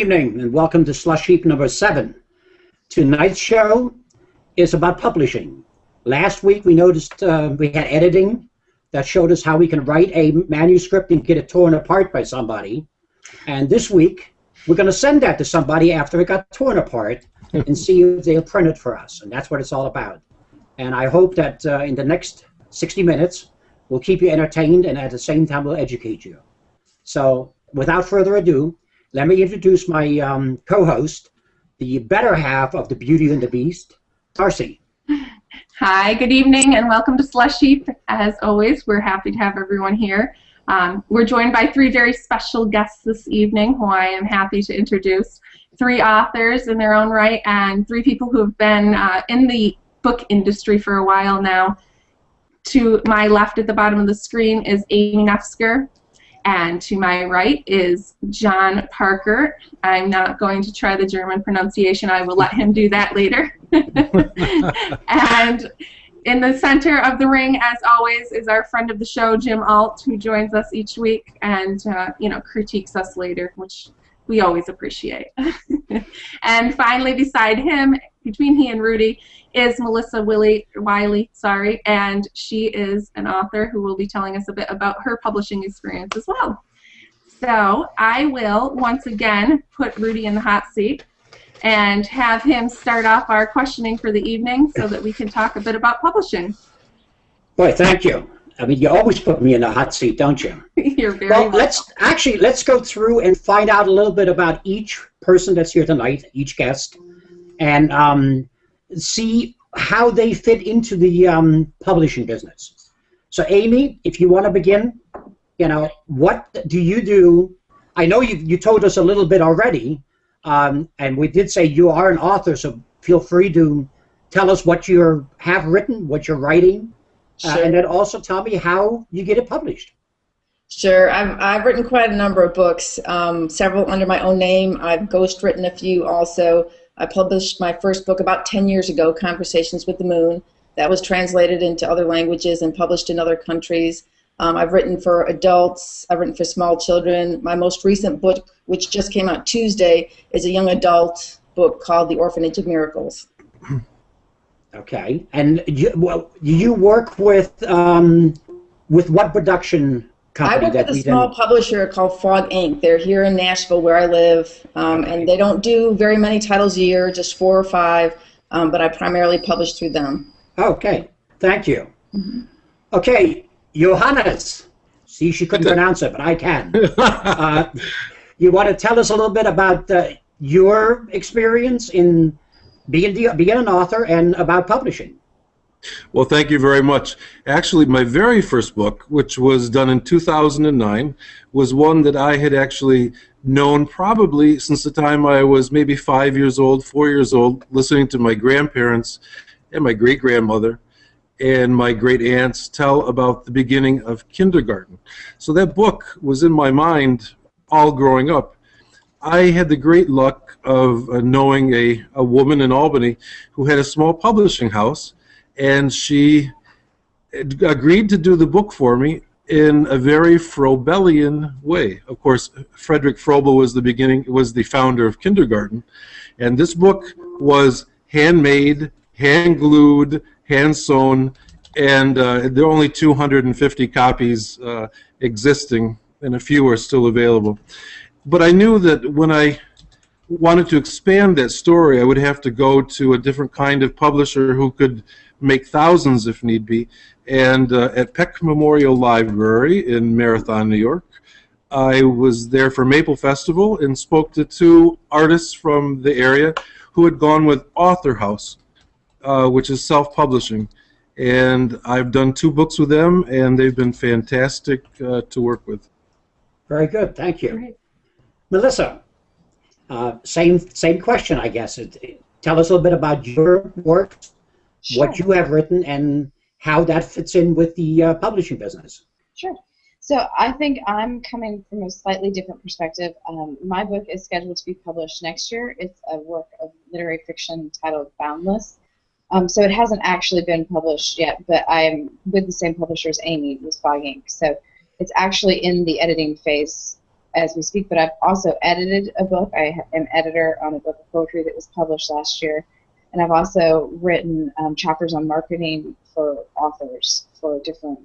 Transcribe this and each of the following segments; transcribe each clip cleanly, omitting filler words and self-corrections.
Evening and welcome to SlushHeap number 7. Tonight's show is about publishing. Last week we noticed we had editing that showed us how we can write a manuscript and get it torn apart by somebody. And this week we're going to send that to somebody after it got torn apart and see if they'll print it for us. And that's what it's all about. And I hope that in the next 60 minutes we'll keep you entertained and at the same time we'll educate you. So without further ado, let me introduce my co-host, the better half of the Beauty and the Beast, Darcy. Hi, good evening, and welcome to SlushHeap. As always, we're happy to have everyone here. We're joined by 3 very special guests this evening, who I am happy to introduce. 3 authors in their own right, and 3 people who have been in the book industry for a while now. To my left at the bottom of the screen is Amy Neftzger. And to my right is John Parker. I'm not going to try the German pronunciation. I will let him do that later. And in the center of the ring, as always, is our friend of the show, Jim Alt, who joins us each week and critiques us later, which we always appreciate. And finally, beside him, between he and Rudy, is Melissa Wyllie, and she is an author who will be telling us a bit about her publishing experience as well. So I will once again put Rudy in the hot seat and have him start off our questioning for the evening so that we can talk a bit about publishing. Boy, thank you. I mean, you always put me in the hot seat, don't you? You're very well. welcome. Let's go through and find out a little bit about each person that's here tonight, each guest, and see how they fit into the publishing business. So, Amy, if you want to begin, what do you do? I know you told us a little bit already, and we did say you are an author, so feel free to tell us what you have written, what you're writing, sure. And then also tell me how you get it published. Sure. I've written quite a number of books, several under my own name. I've ghostwritten a few also. I published my first book about 10 years ago, Conversations with the Moon. That was translated into other languages and published in other countries. I've written for adults. I've written for small children. My most recent book, which just came out Tuesday, is a young adult book called The Orphanage of Miracles. Okay. And you work with what production company? I work with a small publisher called Fog Inc. They're here in Nashville where I live, and they don't do very many titles a year, just 4 or 5, but I primarily publish through them. Okay, thank you. Mm-hmm. Okay, Johannes. See, she couldn't pronounce it, but I can. You want to tell us a little bit about your experience in being an author and about publishing? Well, thank you very much. Actually, my very first book, which was done in 2009, was one that I had actually known probably since the time I was maybe 5 years old, 4 years old, listening to my grandparents and my great-grandmother and my great-aunts tell about the beginning of kindergarten. So that book was in my mind all growing up. I had the great luck of knowing a woman in Albany who had a small publishing house, and she agreed to do the book for me in a very Froebelian way. Of course, Frederick Froebel was the founder of kindergarten, and this book was handmade, hand-glued, hand-sewn, and there are only 250 copies existing, and a few are still available. But I knew that when I wanted to expand that story, I would have to go to a different kind of publisher who could make thousands if need be. And at Peck Memorial Library in Marathon, New York, I was there for Maple Festival and spoke to 2 artists from the area who had gone with Author House, which is self-publishing. And I've done 2 books with them, and they've been fantastic to work with. Very good, thank you. Great. Melissa, same question, I guess. Tell us a little bit about your work, Sure. what you have written, and how that fits in with the publishing business. Sure. So I think I'm coming from a slightly different perspective. My book is scheduled to be published next year. It's a work of literary fiction titled Boundless. So it hasn't actually been published yet, but I'm with the same publisher as Amy with Fog Inc. So it's actually in the editing phase as we speak, but I've also edited a book. I am editor on a book of poetry that was published last year, and I've also written chapters on marketing for authors for different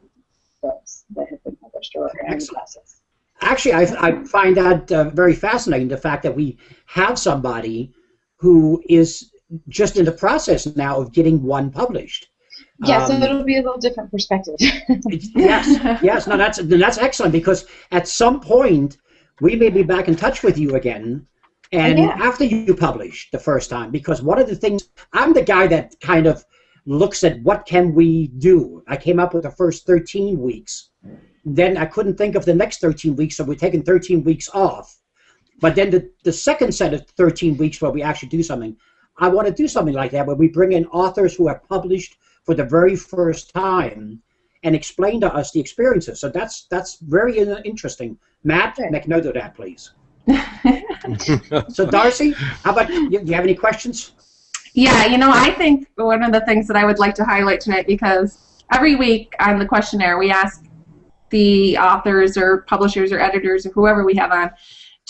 books that have been published or in the process. Actually, I find that very fascinating, the fact that we have somebody who is just in the process now of getting one published. Yeah, so it'll be a little different perspective. yes. No, that's excellent, because at some point we may be back in touch with you again, and after you publish the first time, because one of the things, I'm the guy that kind of looks at what can we do. I came up with the first 13 weeks. Then I couldn't think of the next 13 weeks, so we're taking 13 weeks off. But then the second set of 13 weeks where we actually do something, I want to do something like that, where we bring in authors who have published for the very first time and explain to us the experiences. So that's very interesting. Matt, make note of that, please. So Darcy, how about you? Do you have any questions? Yeah, I think one of the things that I would like to highlight tonight, because every week on the questionnaire we ask the authors or publishers or editors or whoever we have on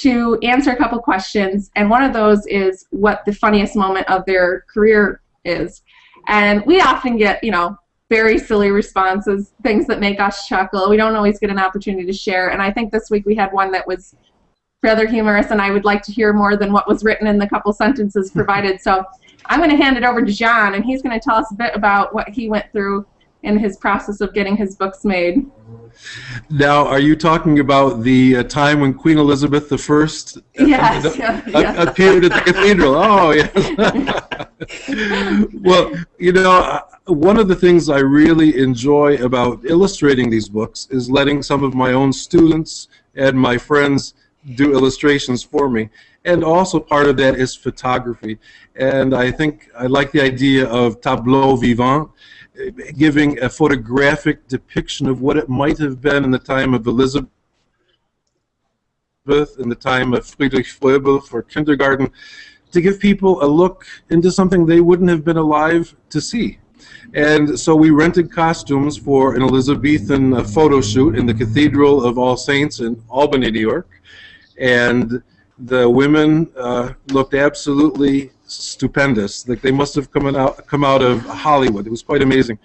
to answer a couple questions, and one of those is what the funniest moment of their career is. And we often get, very silly responses, things that make us chuckle. We don't always get an opportunity to share, and I think this week we had one that was rather humorous, and I would like to hear more than what was written in the couple sentences provided. So I'm going to hand it over to John, and he's going to tell us a bit about what he went through in his process of getting his books made. Now, are you talking about the time when Queen Elizabeth I appeared at the cathedral? Oh, yes. Well, one of the things I really enjoy about illustrating these books is letting some of my own students and my friends do illustrations for me. And also part of that is photography. And I think I like the idea of tableau vivant, giving a photographic depiction of what it might have been in the time of Elizabeth, in the time of Friedrich Froebel for kindergarten, to give people a look into something they wouldn't have been alive to see. And so we rented costumes for an Elizabethan photo shoot in the Cathedral of All Saints in Albany, New York. And the women looked absolutely stupendous. Like they must have come out of Hollywood. It was quite amazing.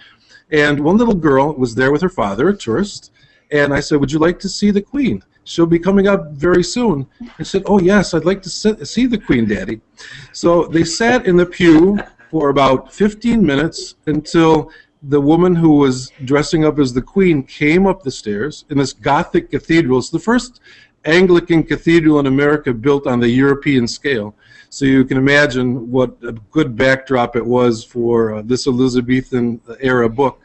And one little girl was there with her father, a tourist, and I said, "Would you like to see the Queen? She'll be coming up very soon." And she said, "Oh yes, I'd like to see the Queen, Daddy." So they sat in the pew for about 15 minutes until the woman who was dressing up as the Queen came up the stairs in this Gothic cathedral. It's the first Anglican cathedral in America built on the European scale. So you can imagine what a good backdrop it was for this Elizabethan era book.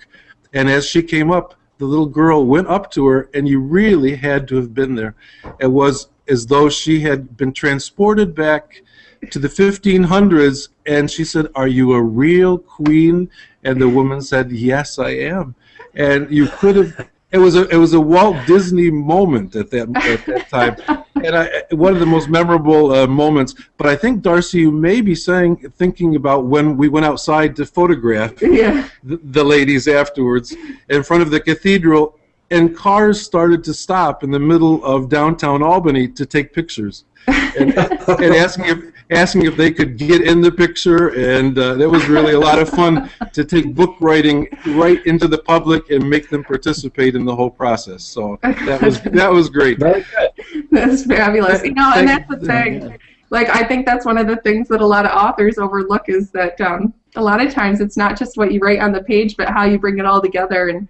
And as she came up, the little girl went up to her, and you really had to have been there. It was as though she had been transported back to the 1500s, and she said, "Are you a real queen?" And the woman said, "Yes, I am." And you could have... It was a Walt Disney moment at that time, and one of the most memorable moments. But I think, Darcy, you may be thinking about when we went outside to photograph the ladies afterwards in front of the cathedral, and cars started to stop in the middle of downtown Albany to take pictures, and asking if they could get in the picture, and that was really a lot of fun to take book writing right into the public and make them participate in the whole process. So that was great. Very good. That's fabulous. And that's the thing. Like, I think that's one of the things that a lot of authors overlook, is that a lot of times it's not just what you write on the page, but how you bring it all together. And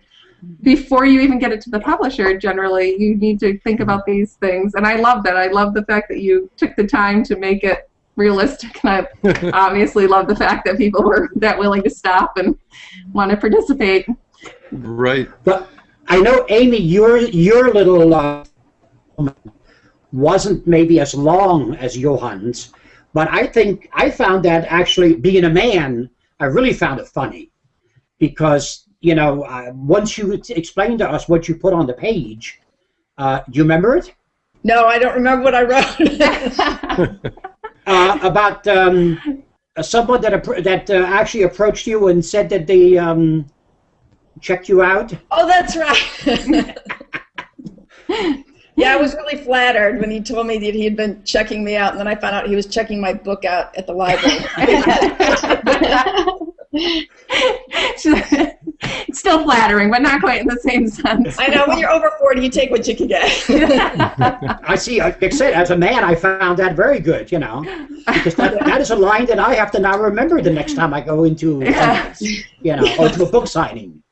before you even get it to the publisher, generally, you need to think about these things. And I love that. I love the fact that you took the time to make it realistic, and I obviously love the fact that people were that willing to stop and want to participate. Right. But I know, Amy, your little wasn't maybe as long as Johannes, but I think I found that, actually, being a man, I really found it funny, because once you explained to us what you put on the page, do you remember it? No, I don't remember what I wrote. About someone that actually approached you and said that they checked you out. Oh, that's right. Yeah, I was really flattered when he told me that he had been checking me out, and then I found out he was checking my book out at the library. It's still flattering, but not quite in the same sense. I know, when you're over 40, you take what you can get. I see. Like I said, as a man, I found that very good, because that is a line that I have to now remember the next time I go into, or to a book signing,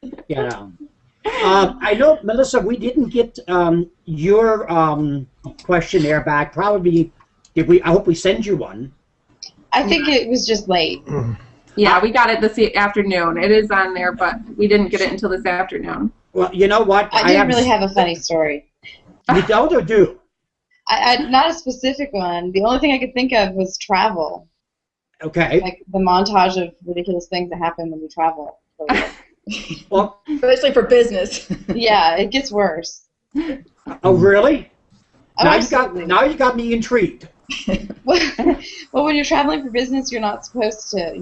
I know, Melissa, we didn't get your questionnaire back. Probably, I hope we send you one. I think it was just late. Yeah, we got it this afternoon. It is on there, but we didn't get it until this afternoon. Well, you know what? I didn't really have a funny story. You don't or do? Not a specific one. The only thing I could think of was travel. Okay. Like the montage of ridiculous things that happen when we travel. Well, especially for business. Yeah, it gets worse. Oh, really? Oh, now you got me intrigued. Well, when you're traveling for business, you're not supposed to,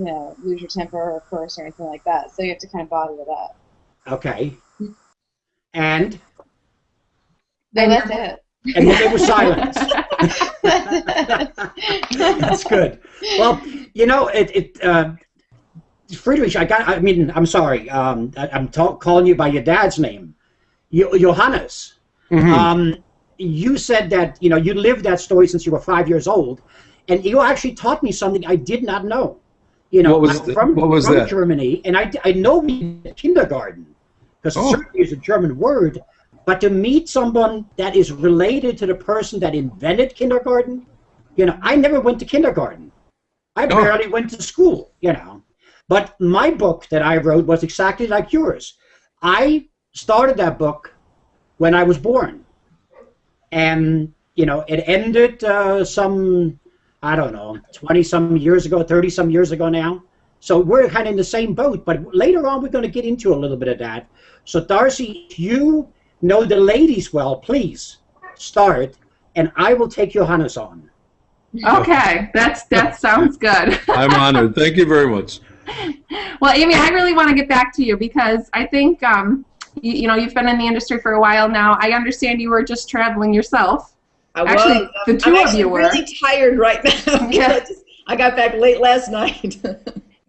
lose your temper or curse or anything like that. So you have to kind of bottle it up. Okay. And? No, that's it. And then there was silence. That's good. Well, Friedrich, I'm sorry. I'm calling you by your dad's name. Johannes. Mm-hmm. You said that, you lived that story since you were 5 years old, and you actually taught me something I did not know. What was that? Germany, and I know kindergarten, because certainly is a German word, but to meet someone that is related to the person that invented kindergarten, I never went to kindergarten. I barely went to school, But my book that I wrote was exactly like yours. I started that book when I was born. And, it ended 20-some years ago, 30-some years ago now. So we're kind of in the same boat. But later on, we're going to get into a little bit of that. So, Darcy, if you know the ladies well, please start, and I will take Johannes on. Okay, that sounds good. I'm honored. Thank you very much. Well, Amy, I really want to get back to you because I think, you've been in the industry for a while now. I understand you were just traveling yourself. Actually, the two of you were. I'm really tired right now. Yeah. I got back late last night.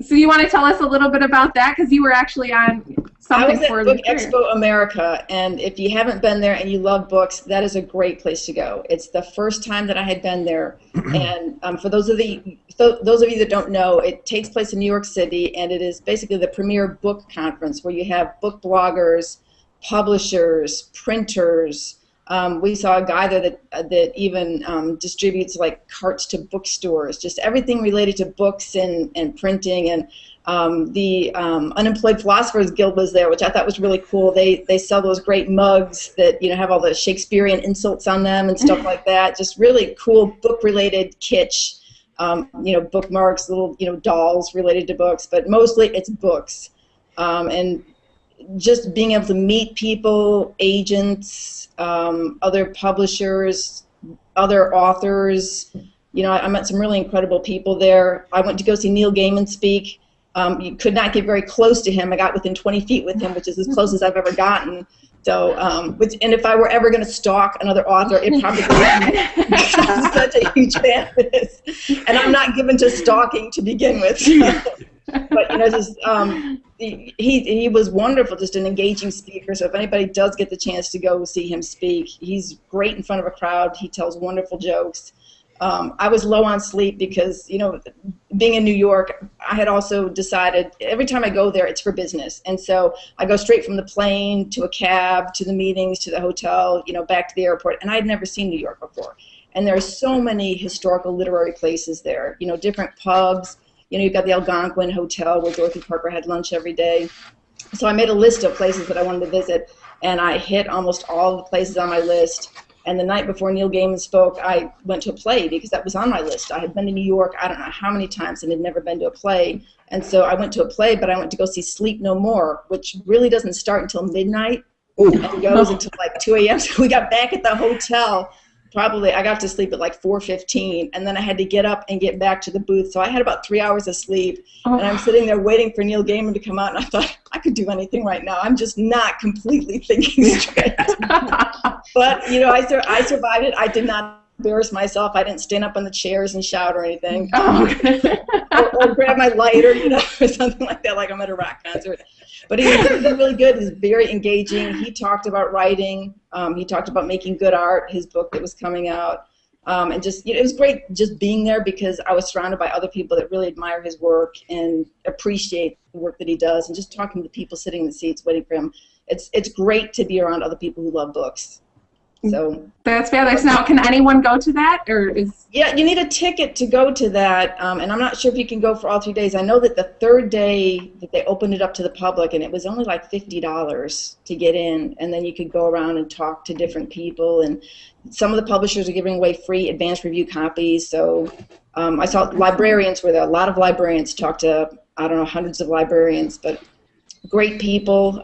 So you want to tell us a little bit about that? Because you were actually on something for Book Expo America, and if you haven't been there and you love books, that is a great place to go. It's the first time that I had been there, and for those of you that don't know, it takes place in New York City, and it is basically the premier book conference where you have book bloggers, publishers, printers. We saw a guy there that even distributes like carts to bookstores, just everything related to books and printing. And the Unemployed Philosophers Guild was there, which I thought was really cool. They sell those great mugs that have all the Shakespearean insults on them and stuff like that. Just really cool book-related kitsch, bookmarks, little dolls related to books, but mostly it's books. And just being able to meet people, agents, other publishers, other authors. I met some really incredible people there. I went to go see Neil Gaiman speak. You could not get very close to him. I got within 20 feet with him, which is as close as I've ever gotten. So, and if I were ever going to stalk another author, it probably would be because I'm such a huge fan of this. And I'm not given to stalking to begin with. But he was wonderful, just an engaging speaker. So if anybody does get the chance to go see him speak, he's great in front of a crowd. He tells wonderful jokes. I was low on sleep because, being in New York, I had also decided every time I go there, it's for business. And so I go straight from the plane to a cab, to the meetings, to the hotel, back to the airport. And I had never seen New York before. And there are so many historical literary places there, different pubs. You've got the Algonquin Hotel where Dorothy Parker had lunch every day. So I made a list of places that I wanted to visit, and I hit almost all the places on my list. And the night before Neil Gaiman spoke, I went to a play because that was on my list. I had been to New York, I don't know how many times, and had never been to a play. And so I went to a play, but I went to go see Sleep No More, which really doesn't start until midnight. Ooh. And goes until like 2 a.m. So we got back at the hotel. I got to sleep at like 4:15, and then I had to get up and get back to the booth. So I had about 3 hours of sleep, and I'm sitting there waiting for Neil Gaiman to come out, and I thought, I could do anything right now. I'm just not completely thinking straight. But, you know, I survived it. I did not embarrass myself. I didn't stand up on the chairs and shout or anything. Or grab my lighter, you know, or something like that, like I'm at a rock concert. But he was really good. He's very engaging. He talked about writing. He talked about making good art, his book that was coming out. And just, you know, it was great just being there because I was surrounded by other people that really admire his work and appreciate the work that he does, and just talking to people sitting in the seats waiting for him. It's great to be around other people who love books. So that's fabulous. Now, can anyone go to that, or is? Yeah, you need a ticket to go to that, and I'm not sure if you can go for all 3 days. I know that the third day that they opened it up to the public, and it was only like $50 to get in, and then you could go around and talk to different people, and some of the publishers are giving away free advanced review copies. So I saw librarians were there. A lot of librarians talked to, I don't know, hundreds of librarians, but great people,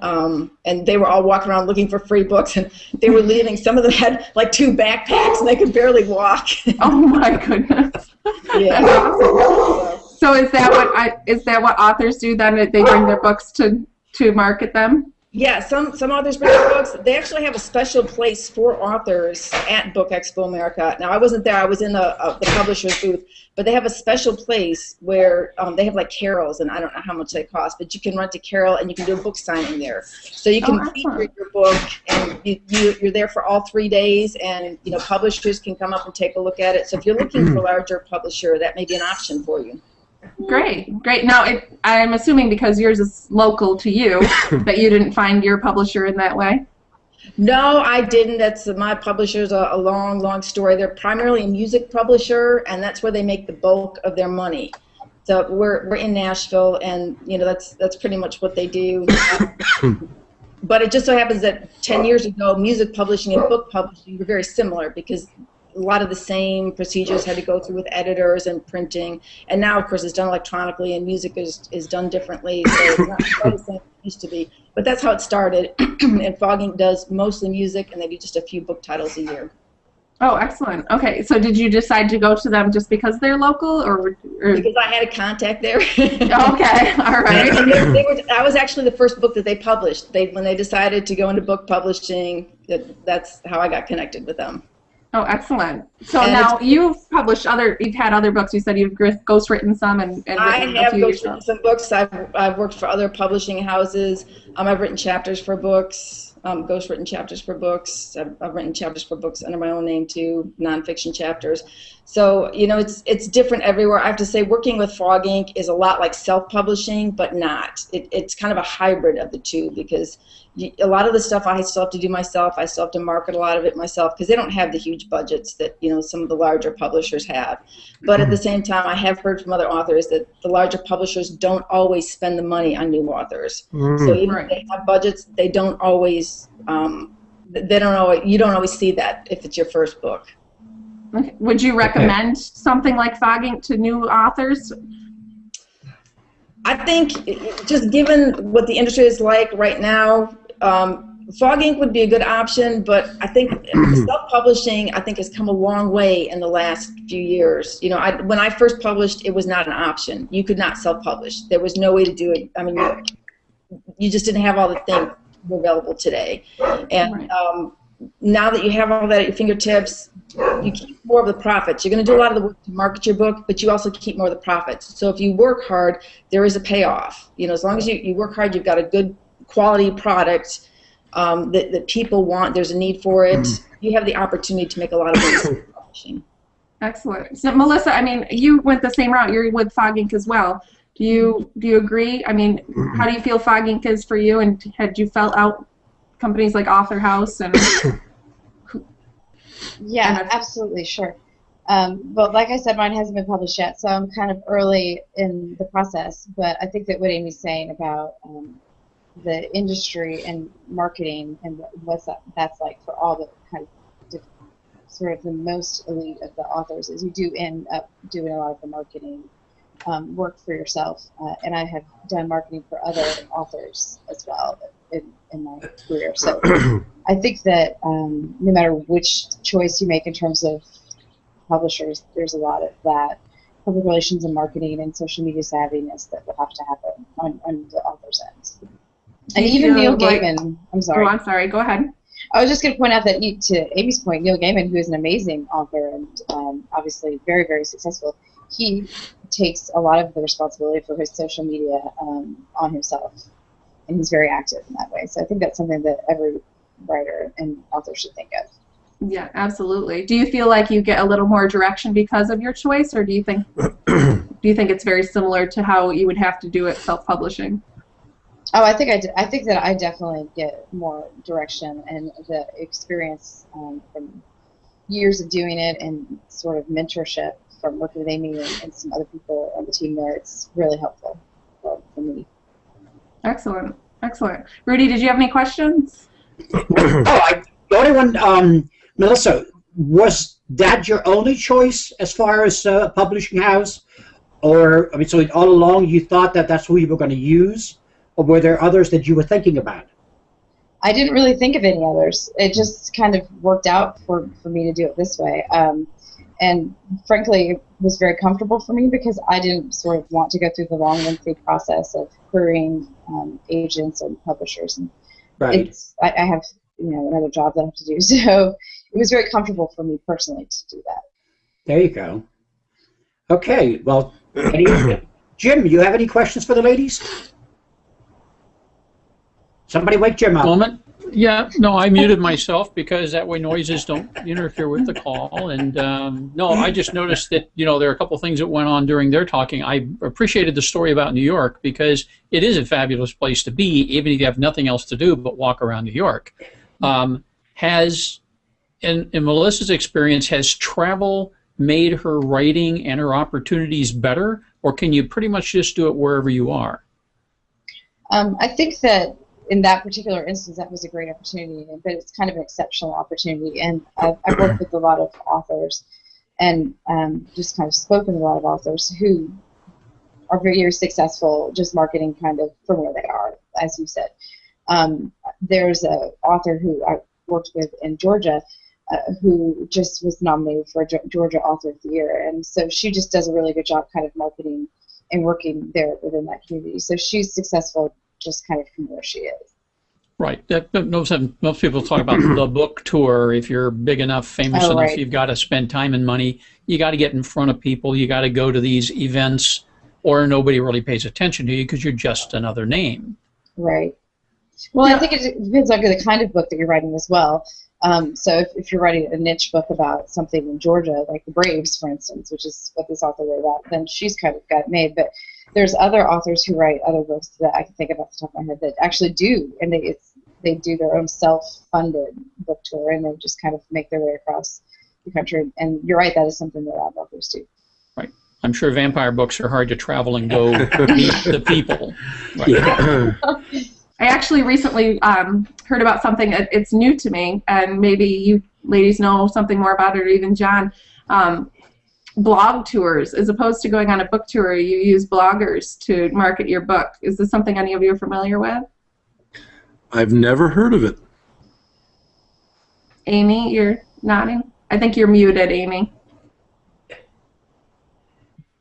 and they were all walking around looking for free books, and they were leaving. Some of them had like 2 backpacks, and they could barely walk. Oh my goodness! Yeah. That's awesome. So is that what authors do then? They bring their books to market them? Yeah, some authors bring their books. They actually have a special place for authors at Book Expo America. Now, I wasn't there. I was in the publisher's booth. But they have a special place where they have like carols, and I don't know how much they cost, but you can rent a carol and you can do a book signing there. So you can feature your book, and you're there for all 3 days, and you know, publishers can come up and take a look at it. So if you're looking for a larger publisher, that may be an option for you. Great. Now, I'm assuming because yours is local to you that you didn't find your publisher in that way? No, I didn't. That's my publisher's a long story. They're primarily a music publisher, and that's where they make the bulk of their money. So we're in Nashville, and you know, that's pretty much what they do. But it just so happens that 10 years ago, music publishing and book publishing were very similar because a lot of the same procedures had to go through with editors and printing, and now of course it's done electronically, and music is done differently, so it's not quite the same as it used to be. But that's how it started. And Fogging does mostly music, and they do just a few book titles a year. Oh, excellent. Okay, so did you decide to go to them just because they're local, or? Because I had a contact there. Okay, all right. And I was actually the first book that they published. When they decided to go into book publishing, that's how I got connected with them. Oh, excellent. So now you've had other books. You said you've ghostwritten some and I have ghostwritten some books. I've worked for other publishing houses. I've written chapters for books, ghostwritten chapters for books. I've written chapters for books under my own name too, nonfiction chapters. So, you know, it's different everywhere. I have to say working with Frog Ink is a lot like self-publishing, but not. It's kind of a hybrid of the two because a lot of the stuff I still have to do myself. I still have to market a lot of it myself because they don't have the huge budgets that, you know, some of the larger publishers have. But at the same time, I have heard from other authors that the larger publishers don't always spend the money on new authors. So even if they have budgets, they don't always, you don't always see that if it's your first book. Okay. Would you recommend something like Frog Ink to new authors? I think just given what the industry is like right now, Frog Ink would be a good option, but I think self-publishing, I think, has come a long way in the last few years. You know, when I first published, it was not an option. You could not self-publish. There was no way to do it. I mean, you just didn't have all the things available today. And now that you have all that at your fingertips, you keep more of the profits. You're going to do a lot of the work to market your book, but you also keep more of the profits. So if you work hard, there is a payoff. You know, as long as you work hard, you've got a good quality product that people want. There's a need for it. You have the opportunity to make a lot of money in publishing. Excellent. So Melissa, I mean, you went the same route. You're with Frog Ink as well. Do you agree? I mean, how do you feel Frog Ink is for you? And had you felt out companies like Author House and? Yeah, absolutely, sure. But like I said, mine hasn't been published yet, so I'm kind of early in the process. But I think that what Amy's saying about the industry and marketing and that's like for all the kind of sort of the most elite of the authors is you do end up doing a lot of the marketing work for yourself. And I have done marketing for other authors as well in my career. So I think that no matter which choice you make in terms of publishers, there's a lot of that public relations and marketing and social media savviness that will have to happen on the author's end. And even Neil Gaiman, I'm sorry. Oh, I'm sorry. Go ahead. I was just going to point out that, to Amy's point, Neil Gaiman, who is an amazing author and obviously very, very successful, he takes a lot of the responsibility for his social media on himself, and he's very active in that way. So I think that's something that every writer and author should think of. Yeah, absolutely. Do you feel like you get a little more direction because of your choice, or do you think it's very similar to how you would have to do it self-publishing? Oh, I think I think that I definitely get more direction and the experience from years of doing it and sort of mentorship from working with Amy and some other people on the team there. It's really helpful for me. Excellent. Excellent. Rudy, did you have any questions? The only one, Melissa, was that your only choice as far as publishing house? Or, I mean, so all along you thought that that's who you were going to use? Or were there others that you were thinking about? I didn't really think of any others. It just kind of worked out for me to do it this way. And frankly, it was very comfortable for me because I didn't sort of want to go through the long, lengthy process of querying agents and publishers. And right. I have another job that I have to do, so it was very comfortable for me personally to do that. There you go. Okay, well, Jim, you have any questions for the ladies? Somebody wake Jim up. Moment. Yeah, no, I muted myself because that way noises don't interfere with the call. And no, I just noticed that, there are a couple things that went on during their talking. I appreciated the story about New York because it is a fabulous place to be, even if you have nothing else to do but walk around New York. In Melissa's experience, has travel made her writing and her opportunities better, or can you pretty much just do it wherever you are? I think that in that particular instance, that was a great opportunity, but it's kind of an exceptional opportunity. And I've worked with a lot of authors and just kind of spoken to a lot of authors who are very, very successful just marketing kind of from where they are, as you said. There's an author who I worked with in Georgia who just was nominated for Georgia Author of the Year. And so she just does a really good job kind of marketing and working there within that community. So she's successful just kind of from where she is. Right. Most people talk about the book tour. If you're big enough, famous enough, right. You've got to spend time and money. You got to get in front of people. You got to go to these events, or nobody really pays attention to you because you're just another name. Right. Well, yeah. I think it depends on the kind of book that you're writing as well. So if you're writing a niche book about something in Georgia, like the Braves, for instance, which is what this author wrote about, then she's kind of got it made. But there's other authors who write other books that I can think of off the top of my head that actually do, and they do their own self-funded book tour, and they just kind of make their way across the country. And you're right, that is something that a lot of authors do. Right. I'm sure vampire books are hard to travel and go meet the people. Right. Yeah. I actually recently heard about something. It's new to me, and maybe you ladies know something more about it, or even John. Blog tours. As opposed to going on a book tour, you use bloggers to market your book. Is this something any of you are familiar with? I've never heard of it. Amy, you're nodding? I think you're muted, Amy.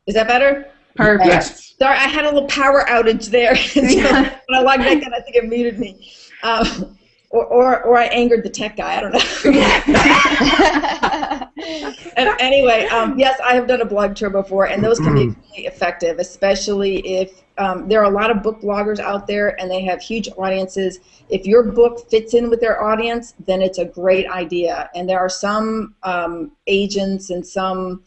Is that better? Perfect. Yes. Sorry, I had a little power outage there. So when I logged back in, I think it muted me. Or I angered the tech guy. I don't know. And anyway, yes, I have done a blog tour before, and those can be really effective, especially if there are a lot of book bloggers out there, and they have huge audiences. If your book fits in with their audience, then it's a great idea. And there are some agents and some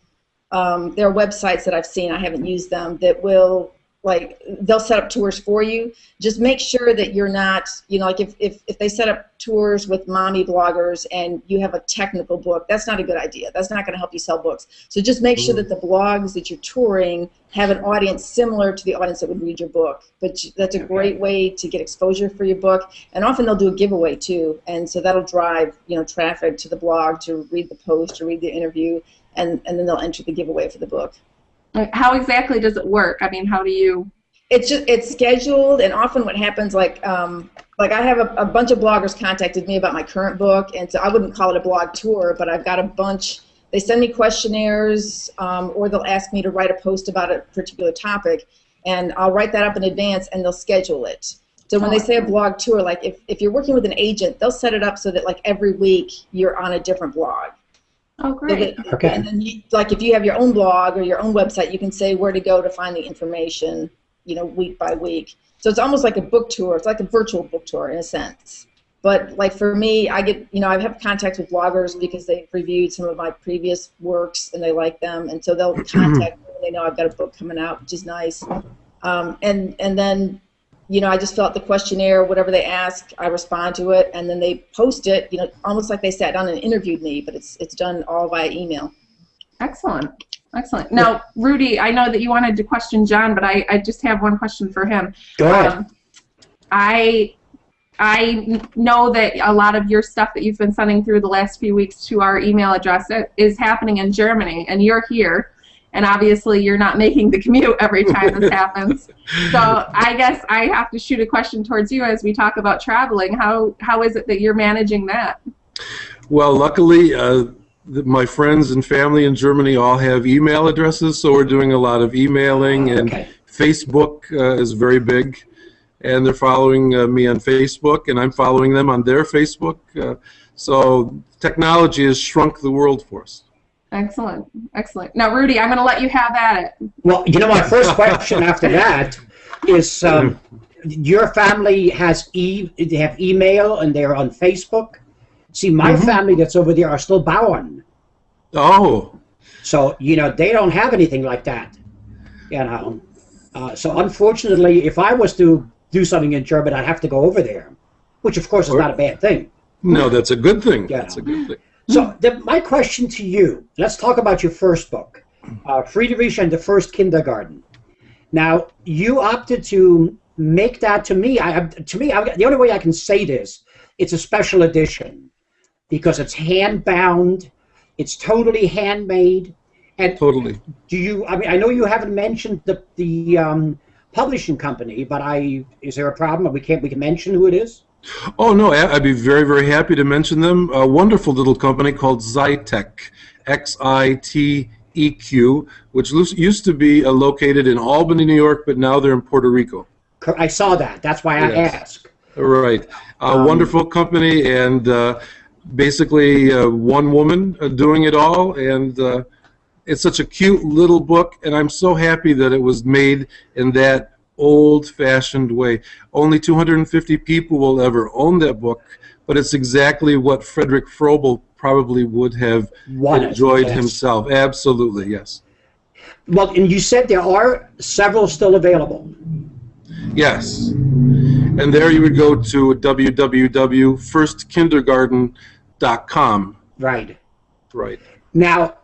there are websites that I've seen, I haven't used them, that will, like, they'll set up tours for you. Just make sure that you're not, like if they set up tours with mommy bloggers and you have a technical book, that's not a good idea. That's not going to help you sell books. So just make sure that the blogs that you're touring have an audience similar to the audience that would read your book. But that's a great way to get exposure for your book. And often they'll do a giveaway too. And so that'll drive, traffic to the blog to read the post, to read the interview, and then they'll enter the giveaway for the book. How exactly does it work? I mean, how do you? It's scheduled, and often what happens, like I have a bunch of bloggers contacted me about my current book, and so I wouldn't call it a blog tour, but I've got a bunch. They send me questionnaires, or they'll ask me to write a post about a particular topic, and I'll write that up in advance, and they'll schedule it. So when they say a blog tour, like if you're working with an agent, they'll set it up so that like every week you're on a different blog. Oh, great. So that, and then like if you have your own blog or your own website, you can say where to go to find the information, week by week. So it's almost like a book tour. It's like a virtual book tour in a sense. But like for me, I get, I have contact with bloggers because they've reviewed some of my previous works and they like them, and so they'll contact me when they know I've got a book coming out, which is nice. And then, I just fill out the questionnaire, whatever they ask, I respond to it, and then they post it, almost like they sat down and interviewed me, but it's done all via email. Excellent. Excellent. Now, Rudy, I know that you wanted to question John, but I just have one question for him. Go ahead. I know that a lot of your stuff that you've been sending through the last few weeks to our email address is happening in Germany, and you're here, and obviously you're not making the commute every time this happens. So I guess I have to shoot a question towards you as we talk about traveling. How is it that you're managing that? Well, luckily, my friends and family in Germany all have email addresses, so we're doing a lot of emailing, and Facebook is very big. And they're following me on Facebook, and I'm following them on their Facebook. So technology has shrunk the world for us. Excellent, excellent. Now, Rudy, I'm going to let you have at it. Well, my first question after that is, your family has they have email and they're on Facebook. See, my family that's over there are still Bauern. Oh. So, they don't have anything like that. So unfortunately, if I was to do something in German, I'd have to go over there, which of course is not a bad thing. No, that's a good thing. That's a good thing. So my question to you, let's talk about your first book, Friedrich and the First Kindergarten. Now, you opted to make that, to me, the only way I can say this, it's a special edition because it's hand-bound, it's totally handmade. And totally. I know you haven't mentioned the publishing company, but is there a problem? We can mention who it is? Oh, no, I'd be very, very happy to mention them. A wonderful little company called Xiteq, Xiteq, which used to be located in Albany, New York, but now they're in Puerto Rico. I saw that. That's why I asked. Right. A wonderful company, and basically one woman doing it all, and it's such a cute little book, and I'm so happy that it was made in that old-fashioned way. Only 250 people will ever own that book, but it's exactly what Frederick Froebel probably would have enjoyed himself. Absolutely, yes. Well, and you said there are several still available. Yes. And there you would go to www.firstkindergarten.com. Right. Right. Now,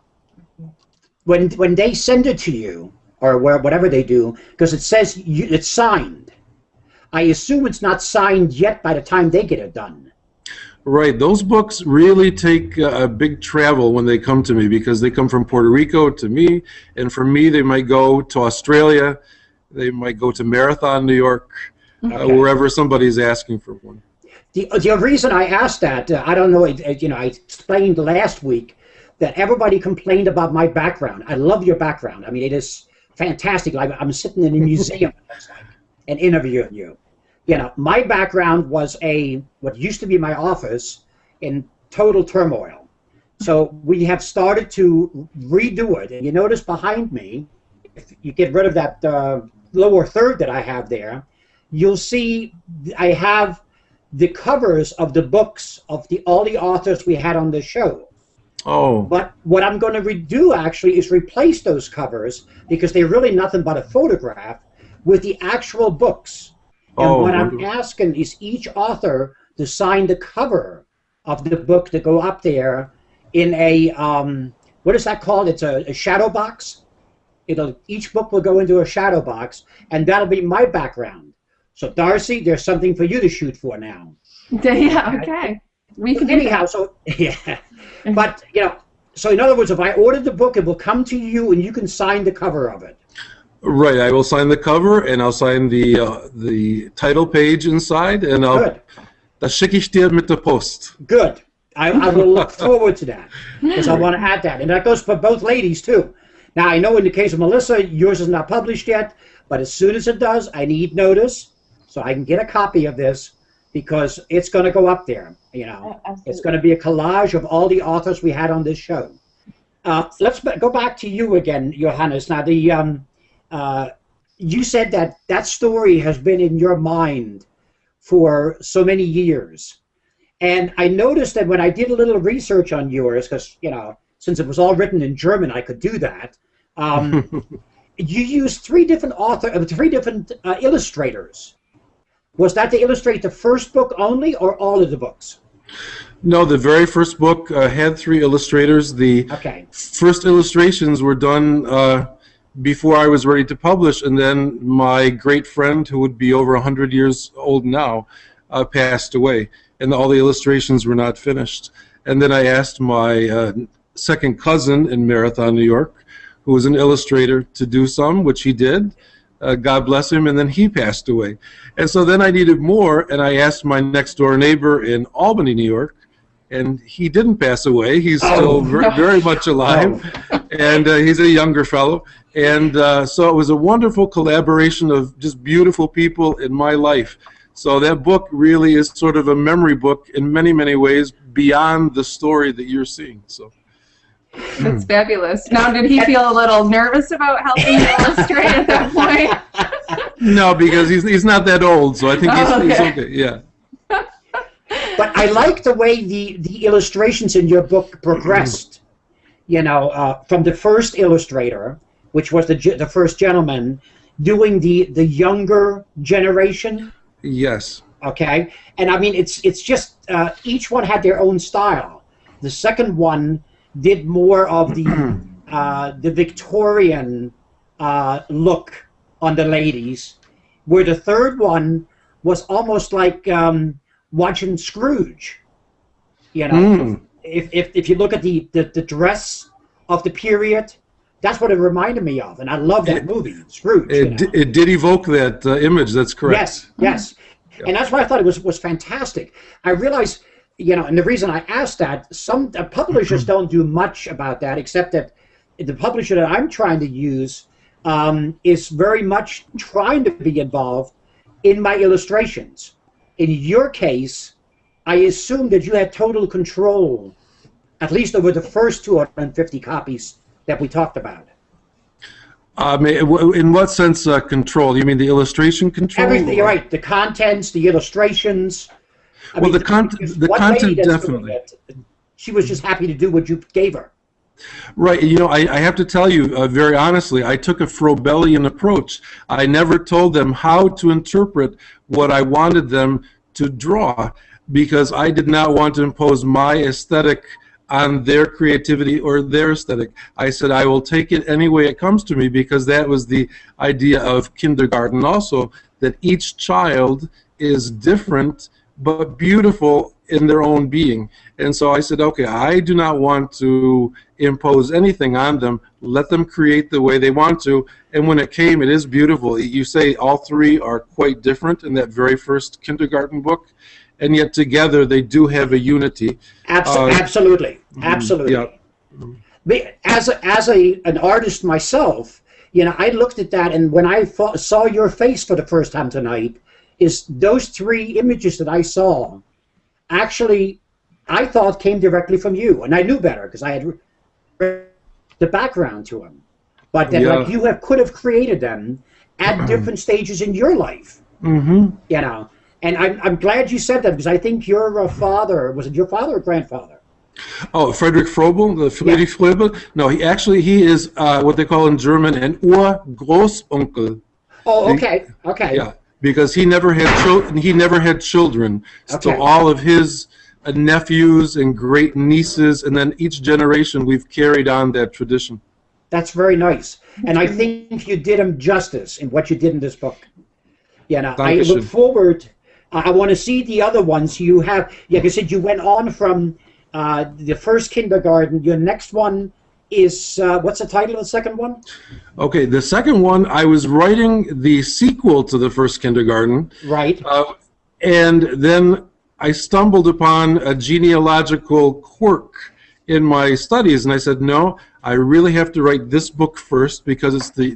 when they send it to you, or whatever they do, because it says it's signed, I assume it's not signed yet by the time they get it done. Right. Those books really take a big travel when they come to me, because they come from Puerto Rico to me, and for me they might go to Australia, they might go to Marathon, New York, wherever somebody's asking for one. The reason I asked that, I don't know, I explained last week that everybody complained about my background. I love your background. I mean, it is fantastic. Like I'm sitting in a museum and interviewing you. My background was what used to be my office in total turmoil. So we have started to redo it. And you notice behind me, if you get rid of that lower third that I have there, you'll see I have the covers of the books of all the authors we had on the show. Oh. But what I'm going to redo actually is replace those covers, because they're really nothing but a photograph, with the actual books. And what I'm asking is each author to sign the cover of the book to go up there in a, what is that called? It's a shadow box. Each book will go into a shadow box, and that'll be my background. So Darcy, there's something for you to shoot for now. Yeah, okay. We can Anyhow, so yeah. But, so in other words, if I ordered the book, it will come to you and you can sign the cover of it. Right, I will sign the cover, and I'll sign the title page inside, and Good. Das schicke ich dir mit der Post. Good. I will look forward to that, because I want to add that. And that goes for both ladies, too. Now, I know in the case of Melissa, yours is not published yet, but as soon as it does, I need notice. so I can get a copy of this because it's going to go up there. You know, it's going to be a collage of all the authors we had on this show. Let's go back to you again, Johannes. Now, you said that story has been in your mind for so many years. And I noticed that when I did a little research on yours, because, you know, since it was all written in German, I could do that. You used three different illustrators. Was that to illustrate the first book only, or all of the books? No, the very first book had 3 illustrators. The first illustrations were done before I was ready to publish, and then my great friend, who would be over 100 years old now, passed away, and all the illustrations were not finished. And then I asked my second cousin in Marathon, New York, who was an illustrator, to do some, which he did. God bless him, and then he passed away. And so then I needed more, and I asked my next-door neighbor in Albany, New York, and he didn't pass away. He's still very much alive, and he's a younger fellow. And so it was a wonderful collaboration of just beautiful people in my life. So that book really is sort of a memory book in many, many ways beyond the story that you're seeing. So. That's fabulous. Now, did he feel a little nervous about helping you illustrate at that point? No, because he's not that old, so I think he's okay. Yeah. But I like the way the illustrations in your book progressed. You know, from the first illustrator, which was the first gentleman, doing the younger generation. Yes. Okay, and I mean it's just each one had their own style. The second one did more of the Victorian look on the ladies, where the third one was almost like watching Scrooge. You know, if you look at the dress of the period, that's what it reminded me of, and I love that movie, Scrooge. It did evoke that image. That's correct. Yes, yes, and that's why I thought it was fantastic. I realized. You know, and the reason I asked that, some publishers don't do much about that, except that the publisher that I'm trying to use is very much trying to be involved in my illustrations. In your case, I assume that you had total control, at least over the first 250 copies that we talked about. In what sense control? You mean the illustration control? Everything, you're right. The contents, the illustrations. I mean, the content definitely. She was just happy to do what you gave her. Right. You know, I have to tell you very honestly, I took a Froebelian approach. I never told them how to interpret what I wanted them to draw, because I did not want to impose my aesthetic on their creativity or their aesthetic. I said I will take it any way it comes to me, because that was the idea of kindergarten also, that each child is different but beautiful in their own being. And so I said, okay, I do not want to impose anything on them. Let them create the way they want to. And when it came, it is beautiful. You say all 3 are quite different in that very first kindergarten book, and yet together they do have a unity. Absolutely, absolutely. Yeah. As an artist myself, you know, I looked at that, and when I saw your face for the first time tonight, is those 3 images that I saw, actually, I thought came directly from you, and I knew better because I had the background to them. But then, like, you could have created them at different stages in your life. You know, and I'm glad you said that, because I think your father, was it your father or grandfather? Oh, Friedrich Froebel, Friedrich Froebel. No, he is what they call in German an Urgroßonkel. Oh, okay, okay. Yeah. Because he never had children, so all of his nephews and great nieces, and then each generation we've carried on that tradition. That's very nice, and I think you did him justice in what you did in this book. You know, I look forward. I want to see the other ones you have. Like I said, you went on from the first kindergarten. Your next one is what's the title of the second one? Okay, the second one, I was writing the sequel to the first kindergarten. Right. And then I stumbled upon a genealogical quirk in my studies, and I said, no, I really have to write this book first, because it's the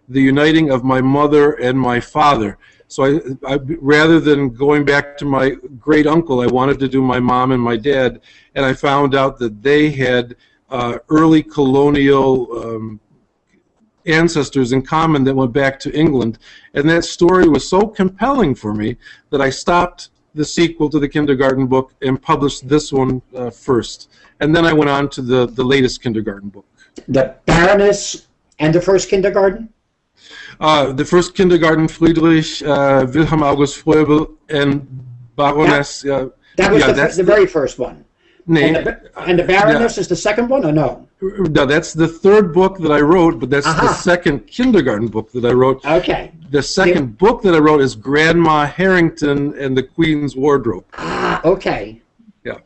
uniting of my mother and my father. So rather than going back to my great uncle, I wanted to do my mom and my dad, and I found out that they had early colonial ancestors in common that went back to England, and that story was so compelling for me that I stopped the sequel to the kindergarten book and published this one first, and then I went on to the latest kindergarten book. The Baroness and the first kindergarten? The first kindergarten, Friedrich Wilhelm August Froebel and Baroness. That was the very first one. Nee, and the Baroness is the second one, or no? No, that's the third book that I wrote, but that's the second kindergarten book that I wrote. Okay. The second book that I wrote is Grandma Harrington and the Queen's Wardrobe. Ah, okay. Yeah.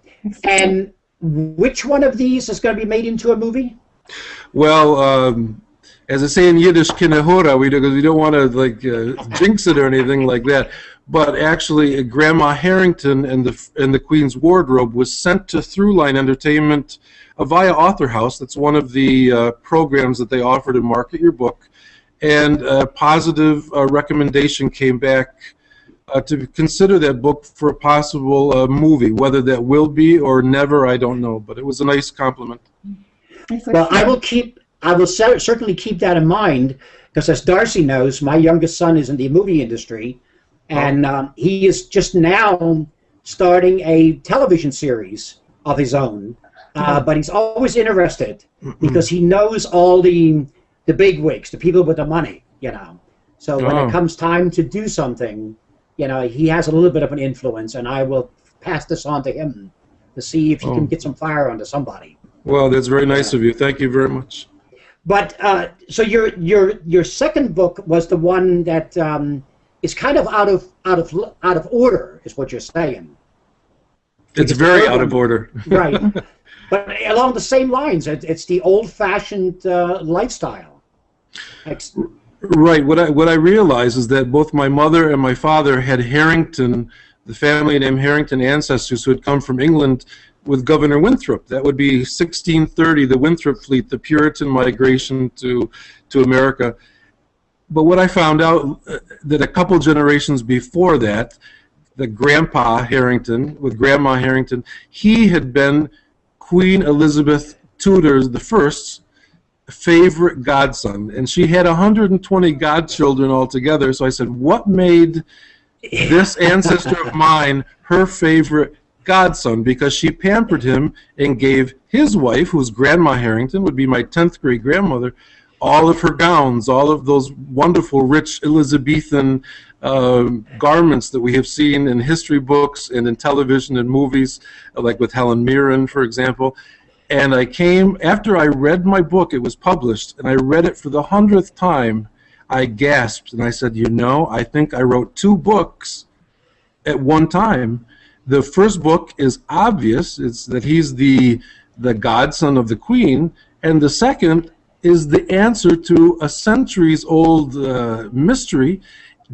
And which one of these is going to be made into a movie? Well, as I say in Yiddish, kinehora, because we don't want to jinx it or anything like that. But actually, Grandma Harrington and the Queen's Wardrobe was sent to Throughline Entertainment via Author House. That's one of the programs that they offer to market your book. And a positive recommendation came back to consider that book for a possible movie. Whether that will be or never, I don't know. But it was a nice compliment. Well, I will certainly keep that in mind, because as Darcy knows, my youngest son is in the movie industry, and he is just now starting a television series of his own. But he's always interested because he knows all the bigwigs, the people with the money, you know. So when it comes time to do something, you know, he has a little bit of an influence, and I will pass this on to him to see if he can get some fire onto somebody. Well, that's very nice of you. Thank you very much. But so your second book was the one that is kind of out of order, is what you're saying. It's very out of order. Right. But along the same lines, it's the old-fashioned lifestyle. Right. What I realized is that both my mother and my father had Harrington, the family name Harrington ancestors who had come from England with Governor Winthrop. That would be 1630, the Winthrop fleet, the Puritan migration to America. But what I found out that a couple generations before that, the Grandpa Harrington with Grandma Harrington, he had been Queen Elizabeth Tudor I's favorite godson, and she had 120 godchildren altogether. So I said, what made this ancestor of mine her favorite godson? Because she pampered him and gave his wife, who's Grandma Harrington, would be my 10th great grandmother, all of her gowns, all of those wonderful rich Elizabethan garments that we have seen in history books and in television and movies, like with Helen Mirren, for example. And I came, after I read my book, it was published, and I read it for the 100th time, I gasped, and I said, you know, I think I wrote 2 books at one time. The first book is obvious, it's that he's the godson of the Queen, and the second is the answer to a centuries-old mystery.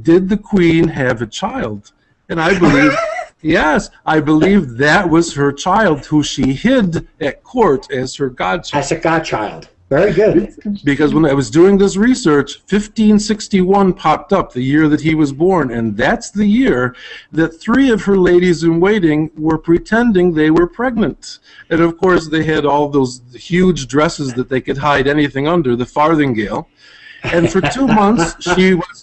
Did the Queen have a child? And I believe, yes, I believe that was her child, who she hid at court as her godchild. As a godchild. Very good. Because when I was doing this research, 1561 popped up, the year that he was born, and that's the year that 3 of her ladies-in-waiting were pretending they were pregnant. And of course, they had all those huge dresses that they could hide anything under, the farthingale. And for 2 months,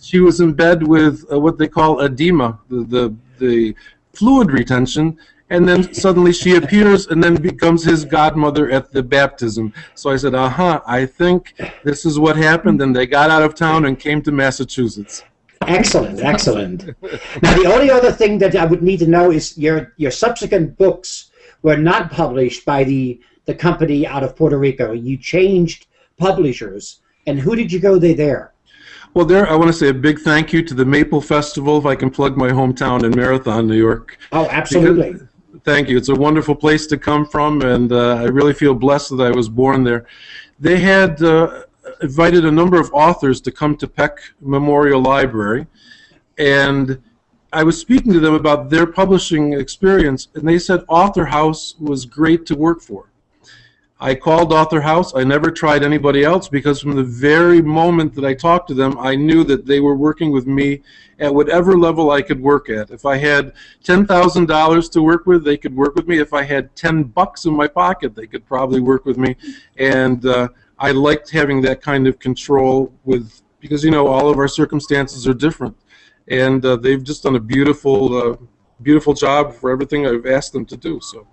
she was in bed with what they call edema, the fluid retention, and then suddenly she appears and then becomes his godmother at the baptism. So I said, I think this is what happened, and they got out of town and came to Massachusetts. Excellent, excellent. Now, the only other thing that I would need to know is your subsequent books were not published by the company out of Puerto Rico. You changed publishers, and who did you go there? Well, there, I want to say a big thank you to the Maple Festival, if I can plug my hometown in Marathon, New York. Oh, absolutely. Thank you. It's a wonderful place to come from, and I really feel blessed that I was born there. They had invited a number of authors to come to Peck Memorial Library, and I was speaking to them about their publishing experience, and they said Author House was great to work for. I called Author House. I never tried anybody else because from the very moment that I talked to them, I knew that they were working with me at whatever level I could work at. If I had $10,000 to work with, they could work with me. If I had $10 in my pocket, they could probably work with me. And I liked having that kind of control because, you know, all of our circumstances are different. And they've just done a beautiful, beautiful job for everything I've asked them to do. So.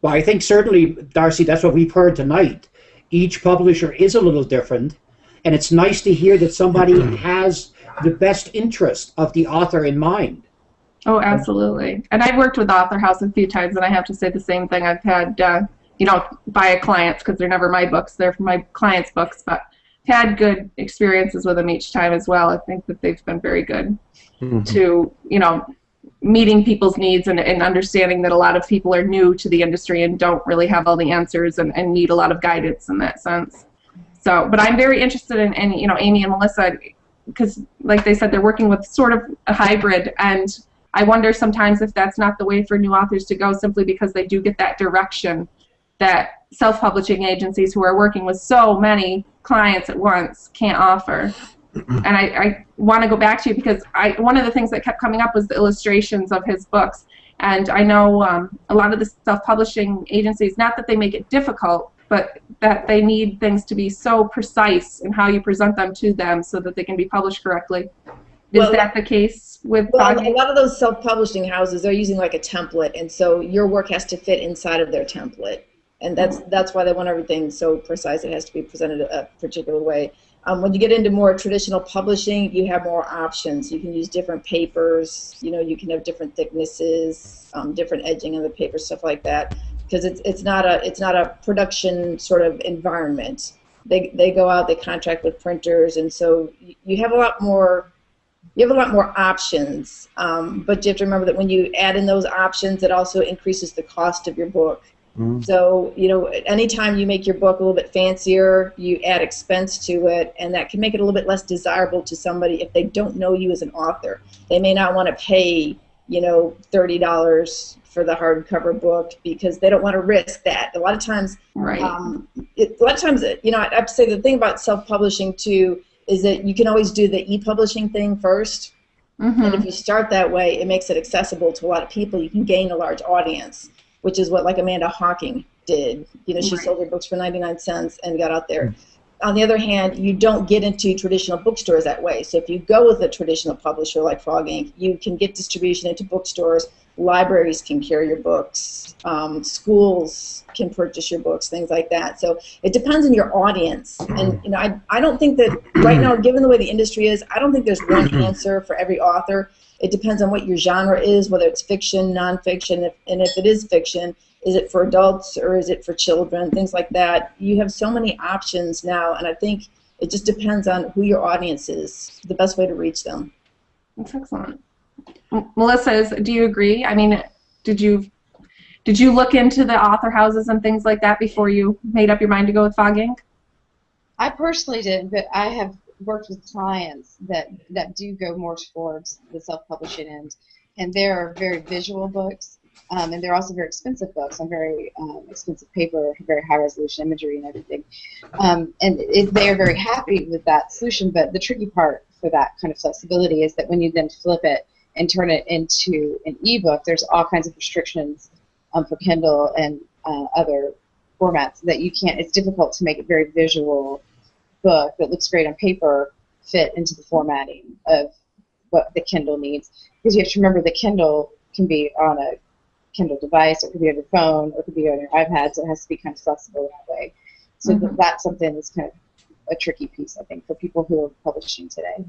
Well, I think certainly, Darcy, that's what we've heard tonight. Each publisher is a little different, and it's nice to hear that somebody has the best interest of the author in mind. Oh, absolutely. And I've worked with Author House a few times, and I have to say the same thing. I've had, you know, by clients, because they're never my books, they're my clients' books, but had good experiences with them each time as well. I think that they've been very good to, you know, meeting people's needs and understanding that a lot of people are new to the industry and don't really have all the answers and need a lot of guidance in that sense. So, but I'm very interested in you know, Amy and Melissa, because like they said, they're working with sort of a hybrid, and I wonder sometimes if that's not the way for new authors to go, simply because they do get that direction that self-publishing agencies who are working with so many clients at once can't offer. And I want to go back to you because one of the things that kept coming up was the illustrations of his books. And I know a lot of the self-publishing agencies, not that they make it difficult, but that they need things to be so precise in how you present them to them so that they can be published correctly. Is that the case with Well, a lot of those self-publishing houses, they're using like a template, and so your work has to fit inside of their template. And that's why they want everything so precise. It has to be presented a particular way. When you get into more traditional publishing, you have more options. You can use different papers. You know, you can have different thicknesses, different edging of the paper, stuff like that. Because it's not a production sort of environment. They go out, they contract with printers, and so you have a lot more. You have a lot more options. But you have to remember that when you add in those options, it also increases the cost of your book. So, you know, anytime you make your book a little bit fancier, you add expense to it, and that can make it a little bit less desirable to somebody if they don't know you as an author. They may not want to pay, you know, $30 for the hardcover book because they don't want to risk that. A lot of times, right. You know, I have to say the thing about self-publishing too is that you can always do the e-publishing thing first. And if you start that way, it makes it accessible to a lot of people. You can gain a large audience, which is what like Amanda Hawking did. You know, she sold her books for 99 cents and got out there. On the other hand, you don't get into traditional bookstores that way. So if you go with a traditional publisher like Frog Inc., you can get distribution into bookstores. Libraries can carry your books. Schools can purchase your books, things like that. So it depends on your audience. And you know, I don't think that right now, given the way the industry is, I don't think there's one answer for every author. It depends on what your genre is, whether it's fiction, nonfiction, and if it is fiction, is it for adults or is it for children, things like that. You have so many options now, and I think it just depends on who your audience is, the best way to reach them. That's excellent. Melissa, do you agree? I mean, did you look into the author houses and things like that before you made up your mind to go with Frog Inc.? I personally did, but I have worked with clients that do go more towards the self-publishing end, and they're very visual books, and they're also very expensive books on very expensive paper, very high-resolution imagery and everything, and they are very happy with that solution. But the tricky part for that kind of flexibility is that when you then flip it and turn it into an ebook, there's all kinds of restrictions for Kindle and other formats that you can't. It's difficult to make it very visual book that looks great on paper fit into the formatting of what the Kindle needs, because you have to remember the Kindle can be on a Kindle device, or it could be on your phone, or it could be on your iPad, so it has to be kind of flexible that way. So that's something that's kind of a tricky piece, I think, for people who are publishing today.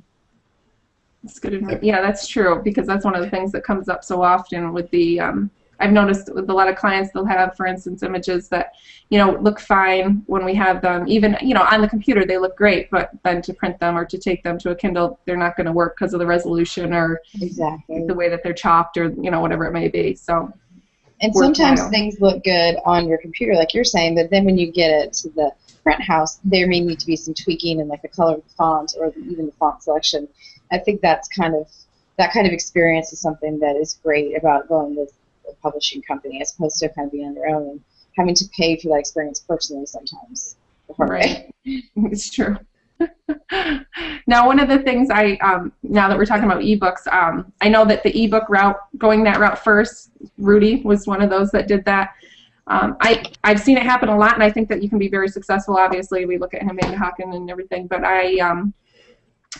That's good. Yeah, that's true, because that's one of the things that comes up so often with the I've noticed with a lot of clients, they'll have, for instance, images that, you know, look fine when we have them. Even, you know, on the computer they look great, but then to print them or to take them to a Kindle, they're not going to work because of the resolution or the way that they're chopped or, you know, whatever it may be. So. And sometimes things look good on your computer, like you're saying, but then when you get it to the print house, there may need to be some tweaking in like the color of the font or even the font selection. I think that kind of experience is something that is great about going with a publishing company as opposed to kind of being on your own having to pay for that experience personally sometimes. The hard way. It's true. Now, one of the things now that we're talking about ebooks, I know that the ebook route, going that route first, Rudy was one of those that did that. I've seen it happen a lot, and I think that you can be very successful. Obviously, we look at him and Hawken and everything, but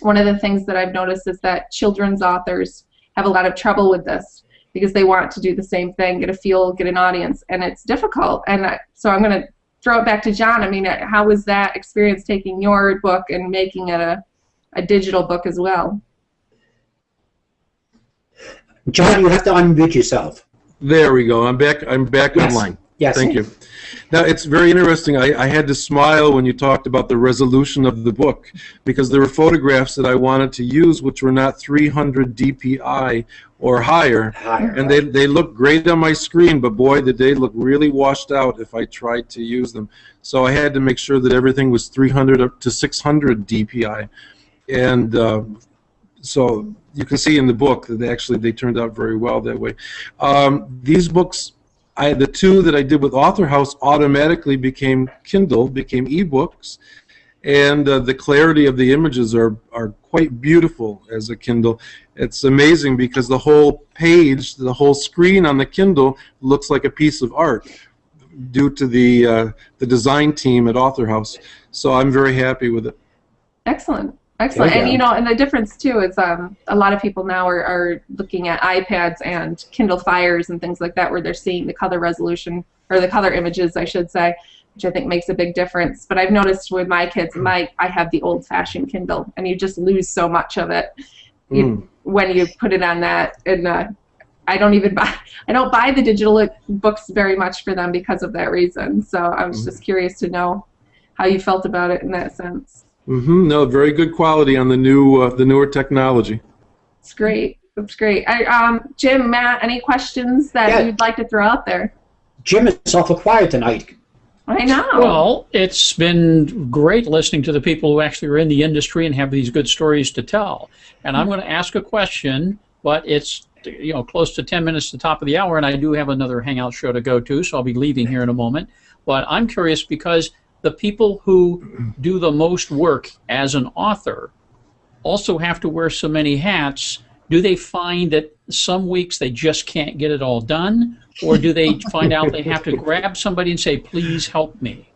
one of the things that I've noticed is that children's authors have a lot of trouble with this because they want to do the same thing, get a feel, get an audience, and it's difficult. And so I'm going to throw it back to John. I mean, how was that experience taking your book and making it a digital book as well? John, you have to unmute yourself. There we go. I'm back Yes. online. Yes. Thank you. Now, it's very interesting. I had to smile when you talked about the resolution of the book, because there were photographs that I wanted to use which were not 300 DPI or higher, and they look great on my screen, but boy, did they look really washed out if I tried to use them. So I had to make sure that everything was 300 up to 600 DPI. And so you can see in the book that they turned out very well that way. These books, the two that I did with Author House automatically became Kindle, became ebooks, and the clarity of the images are quite beautiful as a Kindle. It's amazing because the whole page, the whole screen on the Kindle looks like a piece of art due to the design team at Author House. So I'm very happy with it. Excellent. Excellent. And, you know, and the difference, too, is a lot of people now are looking at iPads and Kindle Fires and things like that where they're seeing the color resolution, or the color images, I should say, which I think makes a big difference. But I've noticed with my kids, I have the old-fashioned Kindle, and you just lose so much of it when you put it on that. And I don't buy the digital books very much for them because of that reason. So I was just curious to know how you felt about it in that sense. No, very good quality on the newer technology. It's great. That's great. Jim, Matt, any questions that you'd like to throw out there? Jim is awful quiet tonight. I know. Well, it's been great listening to the people who actually are in the industry and have these good stories to tell. And I'm going to ask a question, but it's close to 10 minutes to the top of the hour, and I do have another Hangout show to go to, so I'll be leaving here in a moment. But I'm curious because the people who do the most work as an author also have to wear so many hats. Do they find that some weeks they just can't get it all done, or do they find out they have to grab somebody and say, please help me?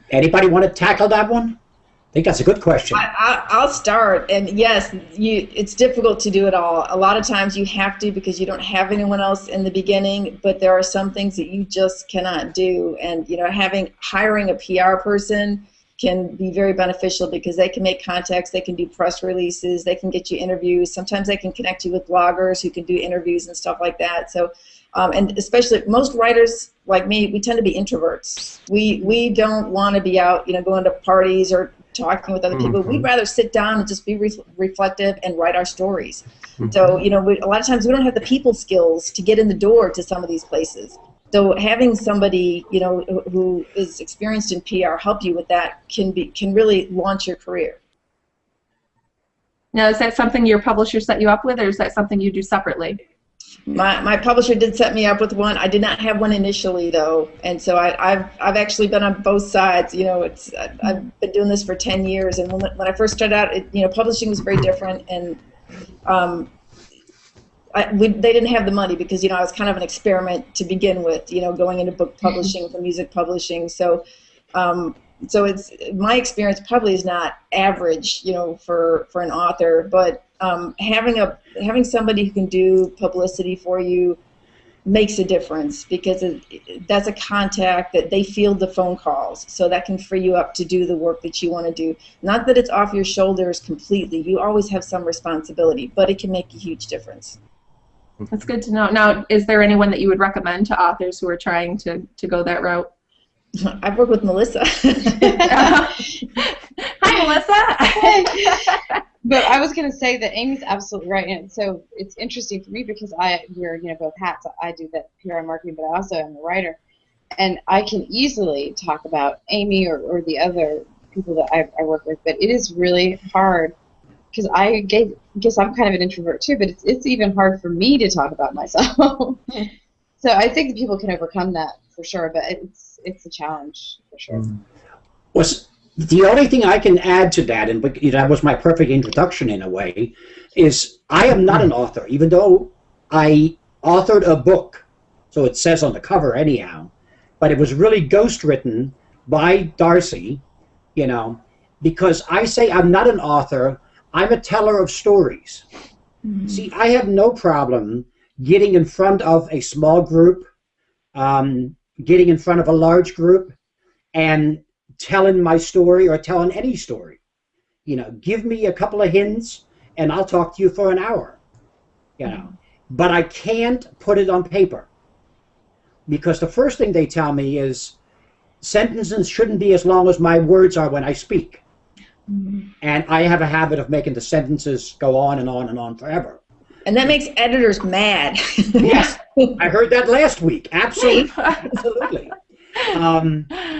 Anybody want to tackle that one? I think that's a good question. I'll start. And yes, it's difficult to do it all. A lot of times you have to because you don't have anyone else in the beginning, but there are some things that you just cannot do. And hiring a PR person can be very beneficial because they can make contacts, they can do press releases, they can get you interviews. Sometimes they can connect you with bloggers who can do interviews and stuff like that. So, and especially most writers like me, we tend to be introverts. We don't want to be out, going to parties or talking with other people. We'd rather sit down and just be reflective and write our stories. So, a lot of times we don't have the people skills to get in the door to some of these places. So having somebody, who is experienced in PR help you with that can really launch your career. Now, is that something your publisher set you up with, or is that something you do separately? My publisher did set me up with one. I did not have one initially, though, and so I've actually been on both sides. I've been doing this for 10 years, and when I first started out, publishing was very different, and they didn't have the money because I was kind of an experiment to begin with, going into book publishing from music publishing. So it's my experience probably is not average, for an author, but having somebody who can do publicity for you makes a difference because that's a contact that they field the phone calls, so that can free you up to do the work that you want to do. Not that it's off your shoulders completely. You always have some responsibility, but it can make a huge difference. That's good to know. Now, is there anyone that you would recommend to authors who are trying to go that route? I've worked with Melissa. Hi, Melissa. But I was going to say that Amy's absolutely right, and so it's interesting for me because I wear both hats. I do that PR and marketing, but I also am a writer, and I can easily talk about Amy or the other people that I work with, but it is really hard because I guess I'm kind of an introvert too, but it's even hard for me to talk about myself. So I think that people can overcome that for sure, but it's a challenge for sure. The only thing I can add to that, and that was my perfect introduction in a way, is I am not an author, even though I authored a book, so it says on the cover anyhow, but it was really ghostwritten by Darcy, because I say I'm not an author, I'm a teller of stories. Mm-hmm. See, I have no problem getting in front of a small group, getting in front of a large group, and telling my story or telling any story. Give me a couple of hints and I'll talk to you for an hour. But I can't put it on paper, because the first thing they tell me is sentences shouldn't be as long as my words are when I speak. Mm-hmm. And I have a habit of making the sentences go on and on and on forever. And that makes editors mad. Yes, I heard that last week. Absolutely. Absolutely.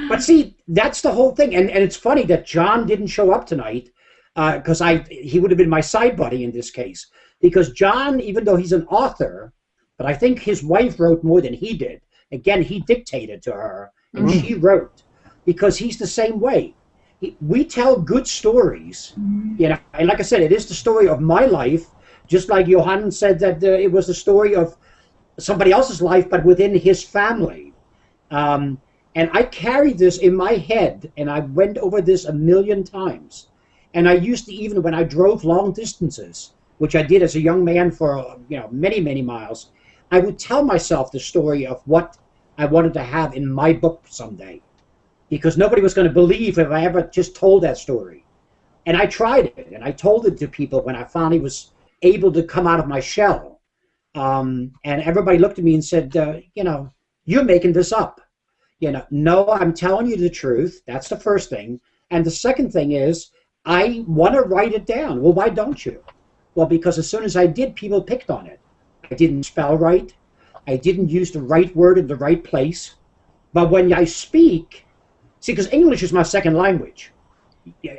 But see, that's the whole thing, and it's funny that John didn't show up tonight, because he would have been my side buddy in this case, because John, even though he's an author, but I think his wife wrote more than he did. Again, he dictated to her, and she wrote, because he's the same way. We tell good stories, and like I said, it is the story of my life, just like Johannes said that it was the story of somebody else's life, but within his family. And I carried this in my head, and I went over this a million times. And I used to, even when I drove long distances, which I did as a young man for many, many miles, I would tell myself the story of what I wanted to have in my book someday, because nobody was going to believe if I ever just told that story. And I tried it, and I told it to people when I finally was able to come out of my shell. And everybody looked at me and said, you're making this up. No, I'm telling you the truth. That's the first thing. And the second thing is, I want to write it down. Well, why don't you? Well, because as soon as I did, people picked on it. I didn't spell right. I didn't use the right word in the right place. But when I speak, see, because English is my second language.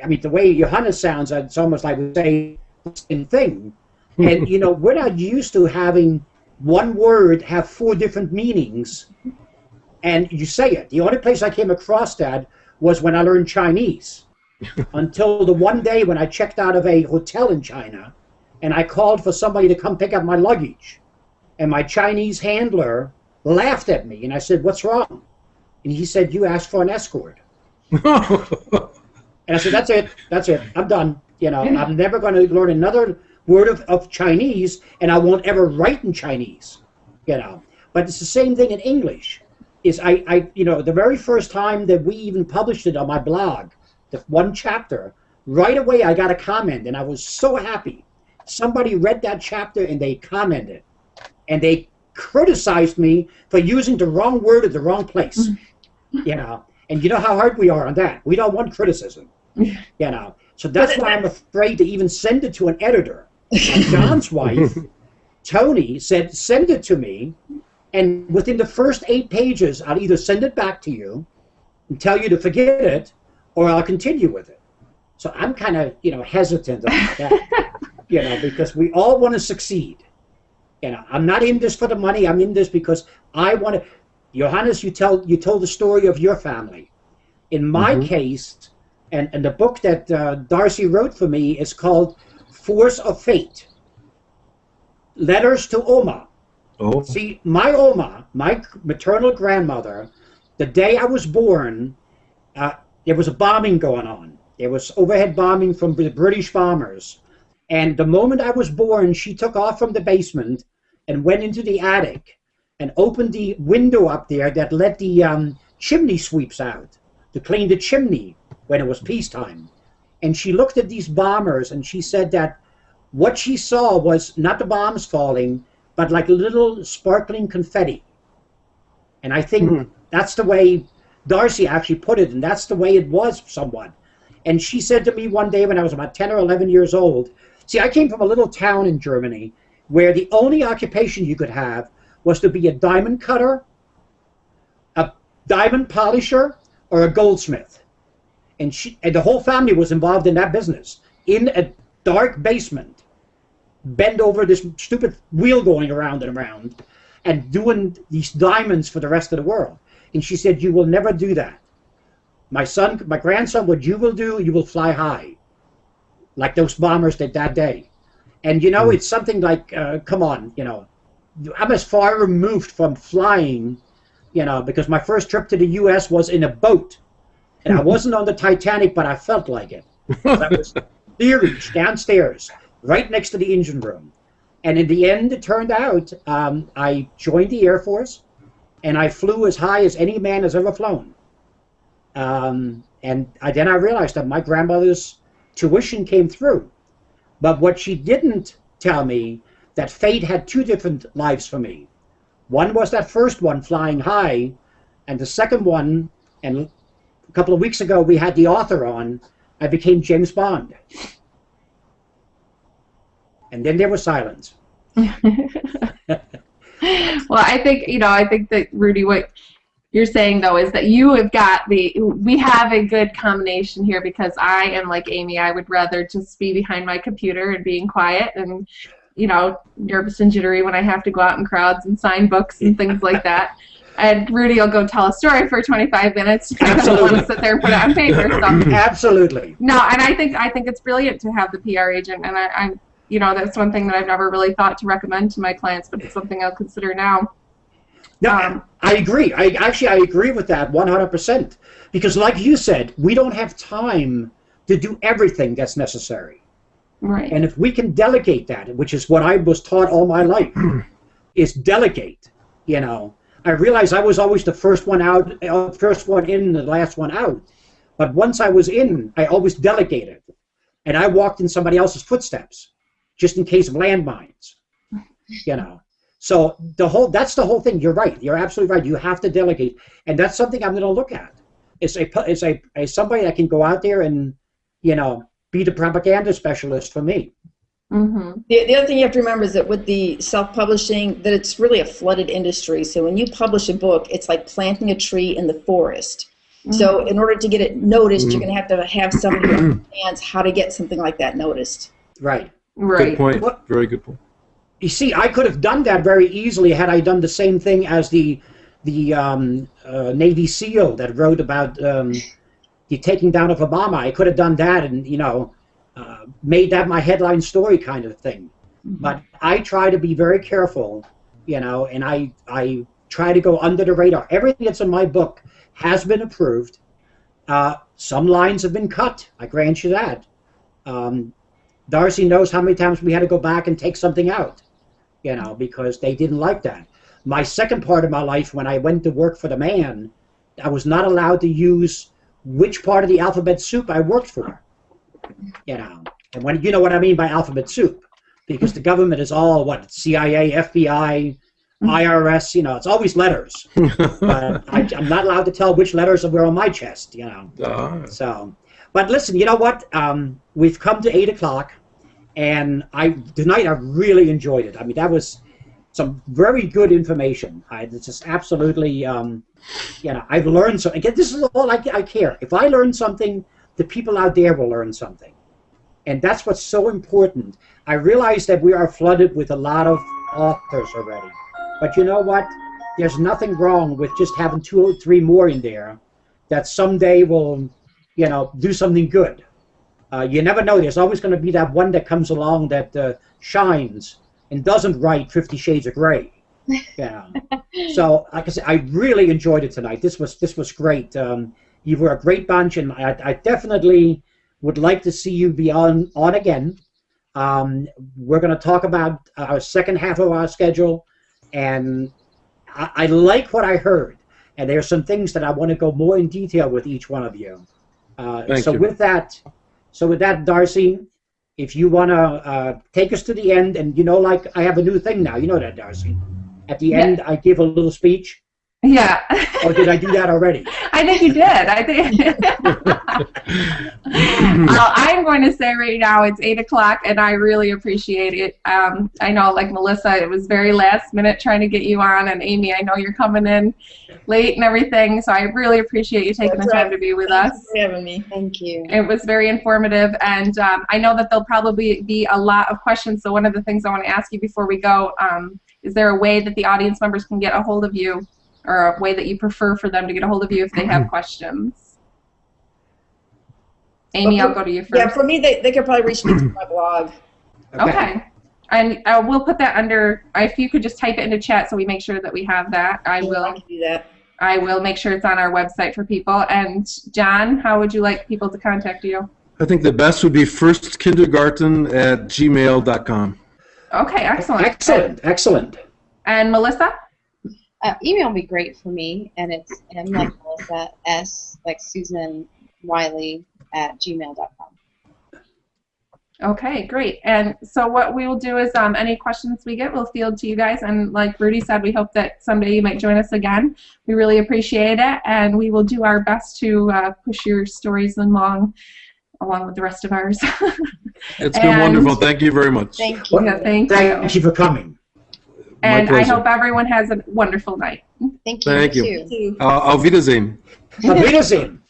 I mean, the way Johannes sounds, it's almost like we say the same thing. And, we're not used to having one word have 4 different meanings. And you say it. The only place I came across that was when I learned Chinese. Until the one day when I checked out of a hotel in China, and I called for somebody to come pick up my luggage. And my Chinese handler laughed at me, and I said, "What's wrong?" And he said, "You asked for an escort." And I said, that's it, I'm done. I'm never going to learn another word of Chinese, and I won't ever write in Chinese. But it's the same thing in English. Is the very first time that we even published it on my blog, the one chapter, right away I got a comment, and I was so happy. Somebody read that chapter and they commented, and they criticized me for using the wrong word at the wrong place. And you know how hard we are on that. We don't want criticism. So that's why I'm afraid to even send it to an editor. And John's wife, Tony, said, "Send it to me. And within the first 8 pages, I'll either send it back to you and tell you to forget it, or I'll continue with it." So I'm kind of, hesitant about that, because we all want to succeed. I'm not in this for the money. I'm in this because I want to. Johannes, you told the story of your family. In my case, and the book that Darcy wrote for me is called Force of Fate. Letters to Oma. Oh. See, my Oma, my maternal grandmother, the day I was born, there was a bombing going on. There was overhead bombing from the British bombers. And the moment I was born, she took off from the basement and went into the attic and opened the window up there that let the chimney sweeps out to clean the chimney when it was peacetime. And she looked at these bombers and she said that what she saw was not the bombs falling, but like little sparkling confetti. And I think that's the way Darcy actually put it, and that's the way it was somewhat. And she said to me one day when I was about 10 or 11 years old, see, I came from a little town in Germany where the only occupation you could have was to be a diamond cutter, a diamond polisher, or a goldsmith. And the whole family was involved in that business, in a dark basement, bent over this stupid wheel going around and around. and doing these diamonds for the rest of the world. And she said, you will never do that. My grandson, what you will do, you will fly high, like those bombers did that day. And, you know, it's something like, come on, you know, I'm as far removed from flying, you know, because my first trip to the U.S. was in a boat. And I wasn't on the Titanic, but I felt like it. I was steerage downstairs, right next to the engine room. And in the end, it turned out I joined the Air Force, and I flew as high as any man has ever flown. And then I realized that my grandmother's tuition came through. But what she didn't tell me, that fate had two different lives for me. One was that first one, flying high, and the second one, and a couple of weeks ago we had the author on, I became James Bond. And then there was silence. Well, I think that, Rudy, what you're saying, though, is that we have a good combination here, because I am like Amy. I would rather just be behind my computer and being quiet and, you know, nervous and jittery when I have to go out in crowds and sign books and things like that. And Rudy will go tell a story for 25 minutes. I don't want to sit there and put it on paper. So. Absolutely. No, and I think it's brilliant to have the PR agent, and I'm you know, that's one thing that I've never really thought to recommend to my clients, but it's something I'll consider now. No, I agree. I agree with that 100%. Because like you said, we don't have time to do everything that's necessary. Right. And if we can delegate that, which is what I was taught all my life, is delegate, you know. I realized I was always the first one out, first one in, the last one out. But once I was in, I always delegated. And I walked in somebody else's footsteps, just in case of landmines, you know. So that's the whole thing. You're right. You're absolutely right. You have to delegate, and that's something I'm going to look at. It's somebody that can go out there and, you know, be the propaganda specialist for me. Mm-hmm. The other thing you have to remember is that with the self-publishing, that it's really a flooded industry. So when you publish a book, it's like planting a tree in the forest. Mm-hmm. So in order to get it noticed, you're going to have somebody who understands how to get something like that noticed. Right. Good point. Very good point. You see, I could have done that very easily had I done the same thing as the Navy SEAL that wrote about the taking down of Obama. I could have done that and, you know, made that my headline story kind of thing. Mm-hmm. But I try to be very careful, you know, and I try to go under the radar. Everything that's in my book has been approved. Some lines have been cut. I grant you that. Darcy knows how many times we had to go back and take something out, you know, because they didn't like that. My second part of my life, when I went to work for the man, I was not allowed to use which part of the alphabet soup I worked for, you know. And when you know what I mean by alphabet soup, because the government is all, what, CIA, FBI, IRS, you know, it's always letters. But I'm not allowed to tell which letters were on my chest, you know. So, but listen, you know what? We've come to 8 o'clock. And tonight I really enjoyed it. I mean, that was some very good information. It's just absolutely, you know, I've learned so. Again, this is all I care. If I learn something, the people out there will learn something, and that's what's so important. I realize that we are flooded with a lot of authors already, but you know what? There's nothing wrong with just having 2 or 3 more in there that someday will, you know, do something good. You never know. There's always going to be that one that comes along that shines and doesn't write 50 Shades of Grey. Yeah. So, like I said, I really enjoyed it tonight. This was great. You were a great bunch, and I definitely would like to see you be on again. We're going to talk about our second half of our schedule, and I like what I heard. And there's some things that I want to go more in detail with each one of you. Thank you. With that, Darcy, if you want to take us to the end, and you know, like I have a new thing now. You know that, Darcy. At the end, I give a little speech. Yeah. Or did I do that already? I think you did. I think. I'm going to say right now it's 8 o'clock, and I really appreciate it. I know, like Melissa, it was very last minute trying to get you on, and Amy, I know you're coming in late and everything, so I really appreciate you taking the time to be with us. Thanks for having me. Thank you. It was very informative, and I know that there'll probably be a lot of questions. So one of the things I want to ask you before we go. is there a way that the audience members can get a hold of you, or a way that you prefer for them to get a hold of you if they have questions? Amy, I'll go to you first. Yeah, for me, they could probably reach me through my blog. Okay. And we'll put that under, if you could just type it into chat so we make sure that we have that. I will do that. I will make sure it's on our website for people. And John, how would you like people to contact you? I think the best would be firstkindergarten@gmail.com. Okay, excellent. Excellent. And Melissa? Email would be great for me, and it's M like Melissa, S like Susan, Wyllie @gmail.com. Okay, great. And so what we will do is any questions we get, we'll field to you guys. And like Rudy said, we hope that someday you might join us again. We really appreciate it, and we will do our best to push your stories along with the rest of ours. It's been wonderful. Thank you very much. Thank you. Yeah, thank you for coming. And I hope everyone has a wonderful night. Thank you. Thank you. Too. Auf Wiedersehen. Auf Wiedersehen.